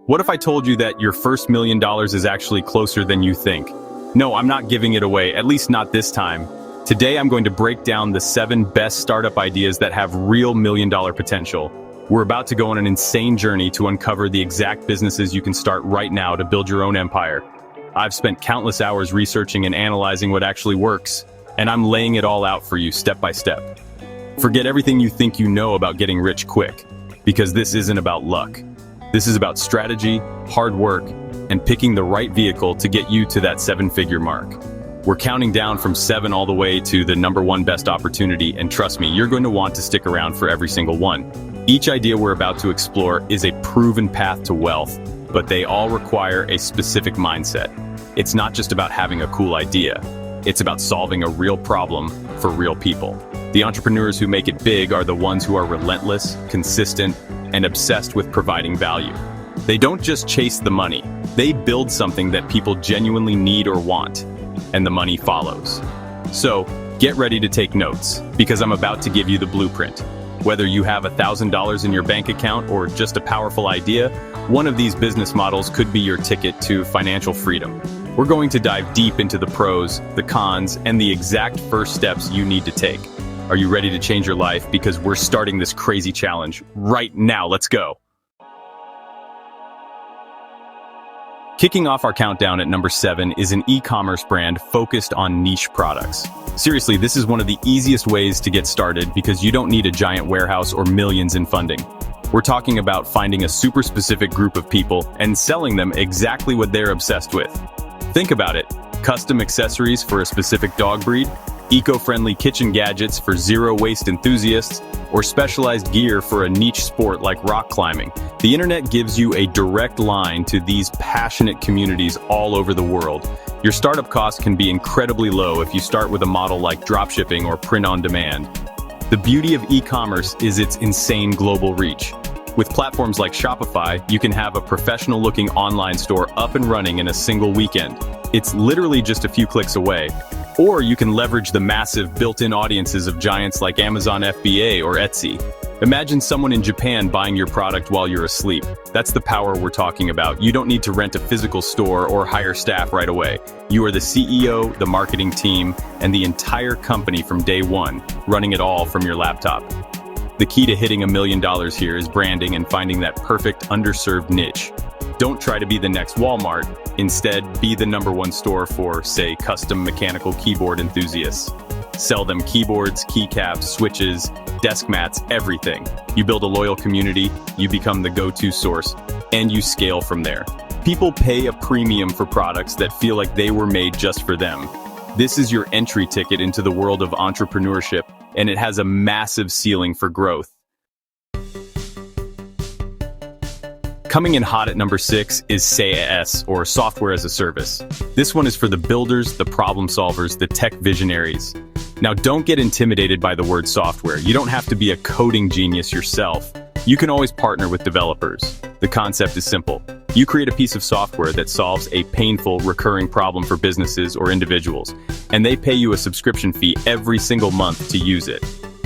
What if I told you that your first $1 million is actually closer than you think? No, I'm not giving it away, at least not this time. Today I'm going to break down the 7 best startup ideas that have real $1 million potential. We're about to go on an insane journey to uncover the exact businesses you can start right now to build your own empire. I've spent countless hours researching and analyzing what actually works, and I'm laying it all out for you step by step. Forget everything you think you know about getting rich quick, because this isn't about luck. This is about strategy, hard work, and picking the right vehicle to get you to that 7-figure mark. We're counting down from 7 all the way to the #1 best opportunity, and trust me, you're going to want to stick around for every single one. Each idea we're about to explore is a proven path to wealth, but they all require a specific mindset. It's not just about having a cool idea. It's about solving a real problem for real people. The entrepreneurs who make it big are the ones who are relentless, consistent, and obsessed with providing value. They don't just chase the money. They build something that people genuinely need or want, and the money follows. So, get ready to take notes, because I'm about to give you the blueprint. Whether you have $1,000 in your bank account or just a powerful idea, one of these business models could be your ticket to financial freedom. We're going to dive deep into the pros, the cons, and the exact first steps you need to take. Are you ready to change your life? Because we're starting this crazy challenge right now. Let's go. Kicking off our countdown at number 7 is an e-commerce brand focused on niche products. Seriously, this is one of the easiest ways to get started because you don't need a giant warehouse or millions in funding. We're talking about finding a super specific group of people and selling them exactly what they're obsessed with. Think about it. Custom accessories for a specific dog breed, eco-friendly kitchen gadgets for zero-waste enthusiasts, or specialized gear for a niche sport like rock climbing. The internet gives you a direct line to these passionate communities all over the world. Your startup costs can be incredibly low if you start with a model like dropshipping or print-on-demand. The beauty of e-commerce is its insane global reach. With platforms like Shopify, you can have a professional-looking online store up and running in a single weekend. It's literally just a few clicks away. Or you can leverage the massive built-in audiences of giants like Amazon FBA or Etsy. Imagine someone in Japan buying your product while you're asleep. That's the power we're talking about. You don't need to rent a physical store or hire staff right away. You are the CEO, the marketing team, and the entire company from day one, running it all from your laptop. The key to hitting $1 million here is branding and finding that perfect underserved niche. Don't try to be the next Walmart. Instead, be the #1 store for, say, custom mechanical keyboard enthusiasts. Sell them keyboards, keycaps, switches, desk mats, everything. You build a loyal community, you become the go-to source, and you scale from there. People pay a premium for products that feel like they were made just for them. This is your entry ticket into the world of entrepreneurship, and it has a massive ceiling for growth. Coming in hot at number 6 is SaaS, or Software as a Service. This one is for the builders, the problem solvers, the tech visionaries. Now, don't get intimidated by the word software. You don't have to be a coding genius yourself. You can always partner with developers. The concept is simple. You create a piece of software that solves a painful, recurring problem for businesses or individuals, and they pay you a subscription fee every single month to use it.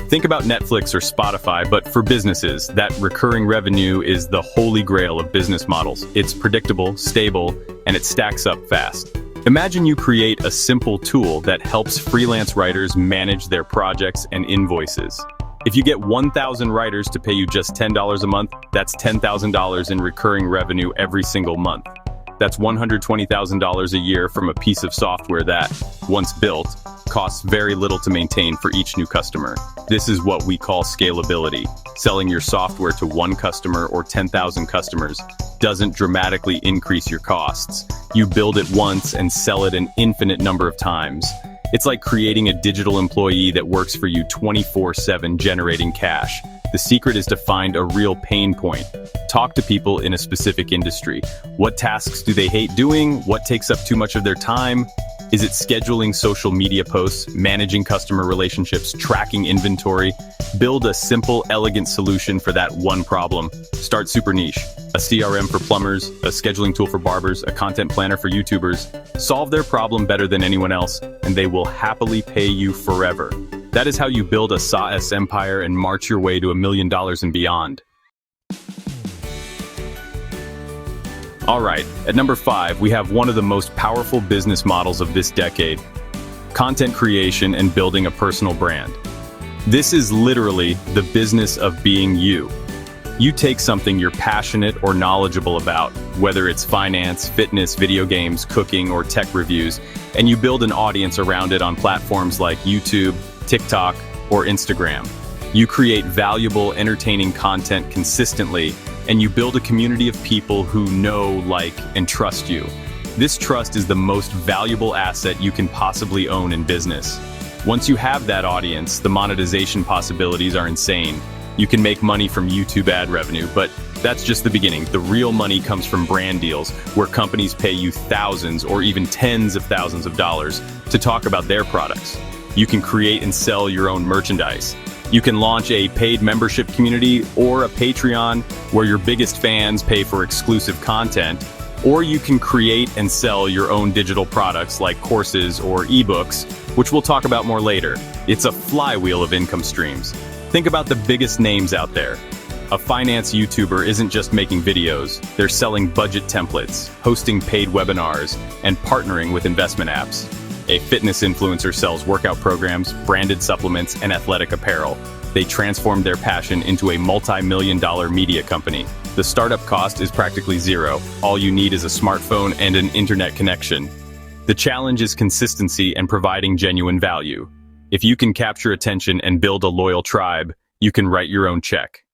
Think about Netflix or Spotify, but for businesses, that recurring revenue is the holy grail of business models. It's predictable, stable, and it stacks up fast. Imagine you create a simple tool that helps freelance writers manage their projects and invoices. If you get 1,000 writers to pay you just $10 a month, that's $10,000 in recurring revenue every single month. That's $120,000 a year from a piece of software that, once built, costs very little to maintain for each new customer. This is what we call scalability. Selling your software to one customer or 10,000 customers doesn't dramatically increase your costs. You build it once and sell it an infinite number of times. It's like creating a digital employee that works for you 24/7, generating cash. The secret is to find a real pain point. Talk to people in a specific industry. What tasks do they hate doing? What takes up too much of their time? Is it scheduling social media posts, managing customer relationships, tracking inventory? Build a simple, elegant solution for that one problem. Start super niche. A CRM for plumbers, a scheduling tool for barbers, a content planner for YouTubers. Solve their problem better than anyone else, and they will happily pay you forever. That is how you build a SaaS empire and march your way to $1 million and beyond. All right, at number 5, we have one of the most powerful business models of this decade: content creation and building a personal brand. This is literally the business of being you. You take something you're passionate or knowledgeable about, whether it's finance, fitness, video games, cooking, or tech reviews, and you build an audience around it on platforms like YouTube, TikTok, or Instagram. You create valuable, entertaining content consistently, and you build a community of people who know, like, and trust you. This trust is the most valuable asset you can possibly own in business. Once you have that audience, the monetization possibilities are insane. You can make money from YouTube ad revenue, but that's just the beginning. The real money comes from brand deals, where companies pay you thousands or even tens of thousands of dollars to talk about their products. You can create and sell your own merchandise. You can launch a paid membership community or a Patreon where your biggest fans pay for exclusive content, or you can create and sell your own digital products like courses or ebooks, which we'll talk about more later. It's a flywheel of income streams. Think about the biggest names out there. A finance YouTuber isn't just making videos, they're selling budget templates, hosting paid webinars, and partnering with investment apps. A fitness influencer sells workout programs, branded supplements, and athletic apparel. They transformed their passion into a multi-million-dollar media company. The startup cost is practically zero. All you need is a smartphone and an internet connection. The challenge is consistency and providing genuine value. If you can capture attention and build a loyal tribe, you can write your own check.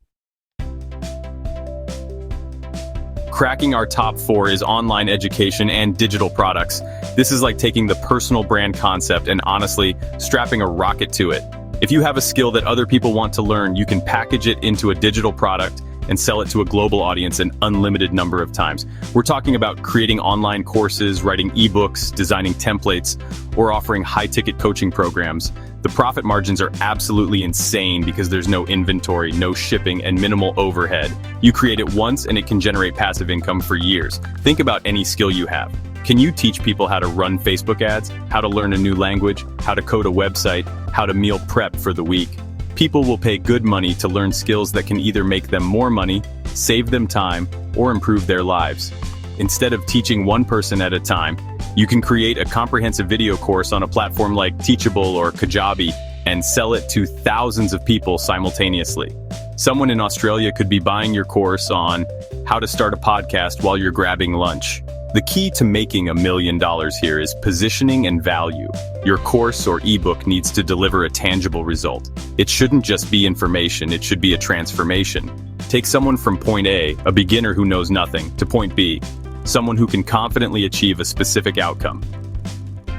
Cracking our top 4 is online education and digital products. This is like taking the personal brand concept and honestly strapping a rocket to it. If you have a skill that other people want to learn, you can package it into a digital product and sell it to a global audience an unlimited number of times. We're talking about creating online courses, writing ebooks, designing templates, or offering high-ticket coaching programs. The profit margins are absolutely insane because there's no inventory, no shipping, and minimal overhead. You create it once and it can generate passive income for years. Think about any skill you have. Can you teach people how to run Facebook ads, how to learn a new language, how to code a website, how to meal prep for the week? People will pay good money to learn skills that can either make them more money, save them time, or improve their lives. Instead of teaching one person at a time, you can create a comprehensive video course on a platform like Teachable or Kajabi and sell it to thousands of people simultaneously. Someone in Australia could be buying your course on how to start a podcast while you're grabbing lunch. The key to making $1 million here is positioning and value. Your course or ebook needs to deliver a tangible result. It shouldn't just be information, it should be a transformation. Take someone from point A, a beginner who knows nothing, to point B, someone who can confidently achieve a specific outcome.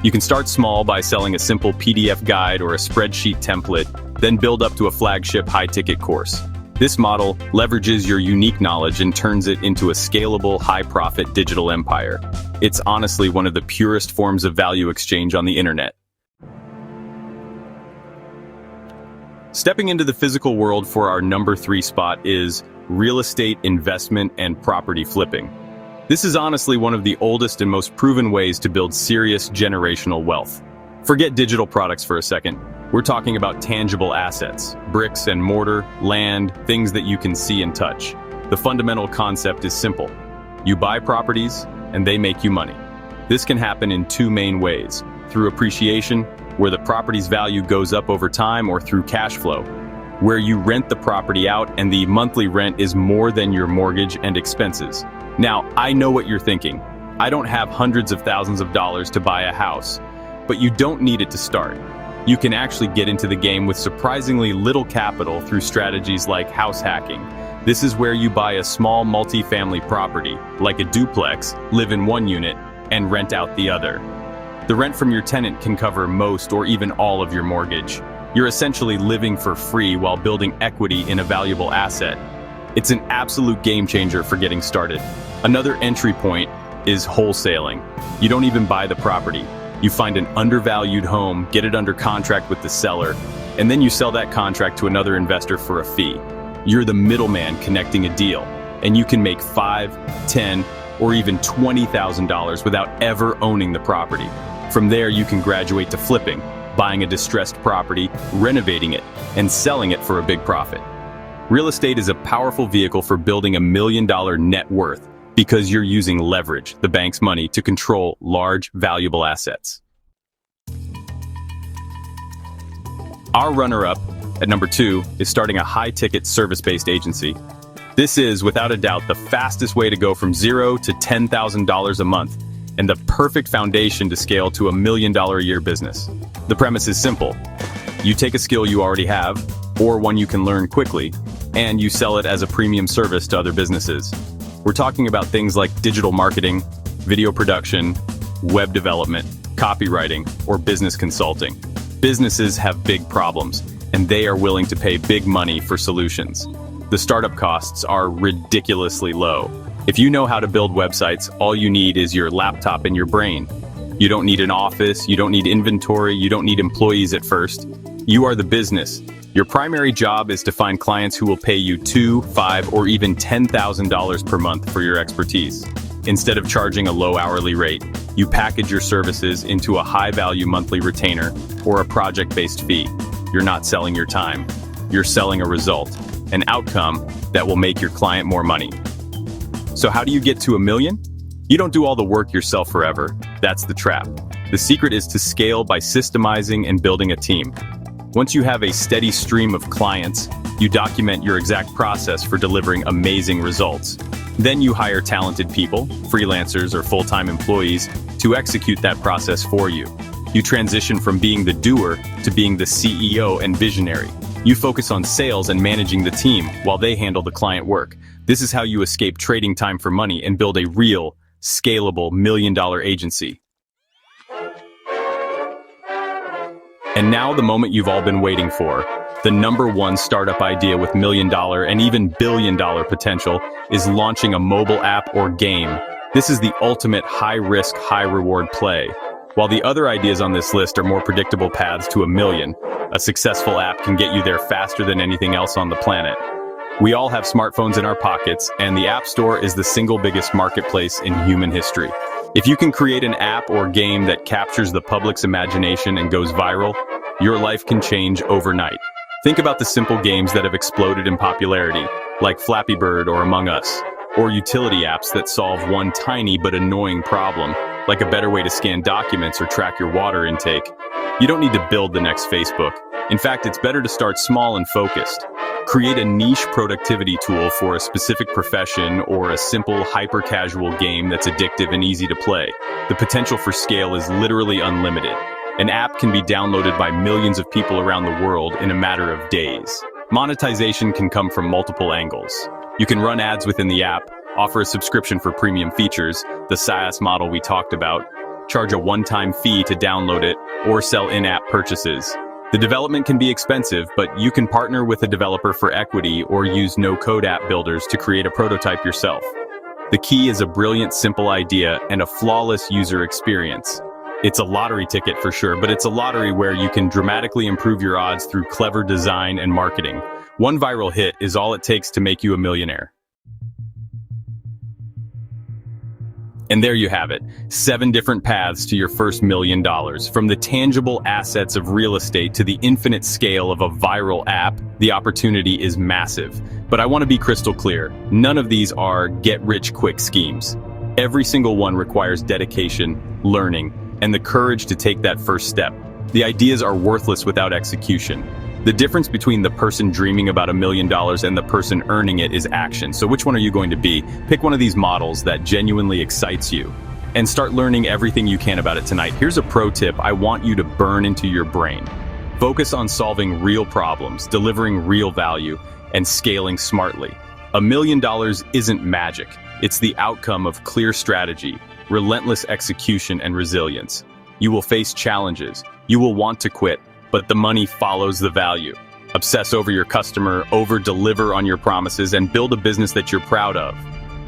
You can start small by selling a simple PDF guide or a spreadsheet template, then build up to a flagship high-ticket course. This model leverages your unique knowledge and turns it into a scalable, high-profit digital empire. It's honestly one of the purest forms of value exchange on the internet. Stepping into the physical world for our number 3 spot is real estate investment and property flipping. This is honestly one of the oldest and most proven ways to build serious generational wealth. Forget digital products for a second. We're talking about tangible assets, bricks and mortar, land, things that you can see and touch. The fundamental concept is simple. You buy properties, and they make you money. This can happen in 2 main ways: through appreciation, where the property's value goes up over time, or through cash flow, where you rent the property out and the monthly rent is more than your mortgage and expenses. Now, I know what you're thinking. I don't have hundreds of thousands of dollars to buy a house, but you don't need it to start. You can actually get into the game with surprisingly little capital through strategies like house hacking. This is where you buy a small multi-family property, like a duplex, live in one unit, and rent out the other. The rent from your tenant can cover most or even all of your mortgage. You're essentially living for free while building equity in a valuable asset. It's an absolute game changer for getting started. Another entry point is wholesaling. You don't even buy the property. You find an undervalued home, get it under contract with the seller, and then you sell that contract to another investor for a fee. You're the middleman connecting a deal, and you can make $5, $10, or even $20,000 without ever owning the property. From there, you can graduate to flipping, buying a distressed property, renovating it, and selling it for a big profit. Real estate is a powerful vehicle for building $1 million net worth Because you're using leverage, the bank's money, to control large, valuable assets. Our runner-up at number 2 is starting a high-ticket service-based agency. This is, without a doubt, the fastest way to go from $0 to $10,000 a month, and the perfect foundation to scale to $1 million a year business. The premise is simple. You take a skill you already have, or one you can learn quickly, and you sell it as a premium service to other businesses. We're talking about things like digital marketing, video production, web development, copywriting, or business consulting. Businesses have big problems, and they are willing to pay big money for solutions. The startup costs are ridiculously low. If you know how to build websites, all you need is your laptop and your brain. You don't need an office, you don't need inventory, you don't need employees at first. You are the business. Your primary job is to find clients who will pay you $2, $5, or even $10,000 per month for your expertise. Instead of charging a low hourly rate, you package your services into a high-value monthly retainer or a project-based fee. You're not selling your time. You're selling a result, an outcome that will make your client more money. So how do you get to $1 million? You don't do all the work yourself forever. That's the trap. The secret is to scale by systemizing and building a team. Once you have a steady stream of clients, you document your exact process for delivering amazing results. Then you hire talented people, freelancers or full-time employees, to execute that process for you. You transition from being the doer to being the CEO and visionary. You focus on sales and managing the team while they handle the client work. This is how you escape trading time for money and build a real, scalable $1 million agency. And now the moment you've all been waiting for. The number one startup idea with $1 million and even $1 billion potential is launching a mobile app or game. This is the ultimate high-risk, high-reward play. While the other ideas on this list are more predictable paths to $1 million, a successful app can get you there faster than anything else on the planet. We all have smartphones in our pockets, and the App Store is the single biggest marketplace in human history. If you can create an app or game that captures the public's imagination and goes viral, your life can change overnight. Think about the simple games that have exploded in popularity, like Flappy Bird or Among Us, or utility apps that solve one tiny but annoying problem, like a better way to scan documents or track your water intake. You don't need to build the next Facebook. In fact, it's better to start small and focused. Create a niche productivity tool for a specific profession or a simple, hyper-casual game that's addictive and easy to play. The potential for scale is literally unlimited. An app can be downloaded by millions of people around the world in a matter of days. Monetization can come from multiple angles. You can run ads within the app, offer a subscription for premium features, the SaaS model we talked about, charge a one-time fee to download it, or sell in-app purchases. The development can be expensive, but you can partner with a developer for equity or use no-code app builders to create a prototype yourself. The key is a brilliant, simple idea and a flawless user experience. It's a lottery ticket for sure, but it's a lottery where you can dramatically improve your odds through clever design and marketing. One viral hit is all it takes to make you a millionaire. And there you have it, 7 different paths to your first $1 million, from the tangible assets of real estate to the infinite scale of a viral app. The opportunity is massive. But I want to be crystal clear, none of these are get-rich-quick schemes. Every single one requires dedication, learning, and the courage to take that first step. The ideas are worthless without execution. The difference between the person dreaming about $1 million and the person earning it is action. So which one are you going to be? Pick one of these models that genuinely excites you and start learning everything you can about it tonight. Here's a pro tip I want you to burn into your brain. Focus on solving real problems, delivering real value, and scaling smartly. $1 million isn't magic. It's the outcome of clear strategy, relentless execution, and resilience. You will face challenges. You will want to quit, but the money follows the value. Obsess over your customer, over-deliver on your promises, and build a business that you're proud of.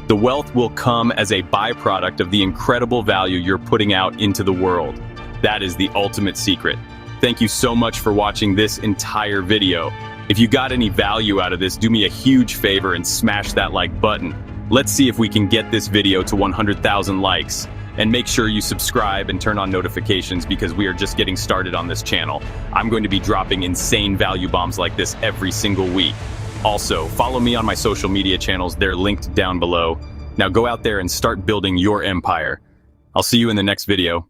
The wealth will come as a byproduct of the incredible value you're putting out into the world. That is the ultimate secret. Thank you so much for watching this entire video. If you got any value out of this, do me a huge favor and smash that like button. Let's see if we can get this video to 100,000 likes. And make sure you subscribe and turn on notifications because we are just getting started on this channel. I'm going to be dropping insane value bombs like this every single week. Also, follow me on my social media channels. They're linked down below. Now go out there and start building your empire. I'll see you in the next video.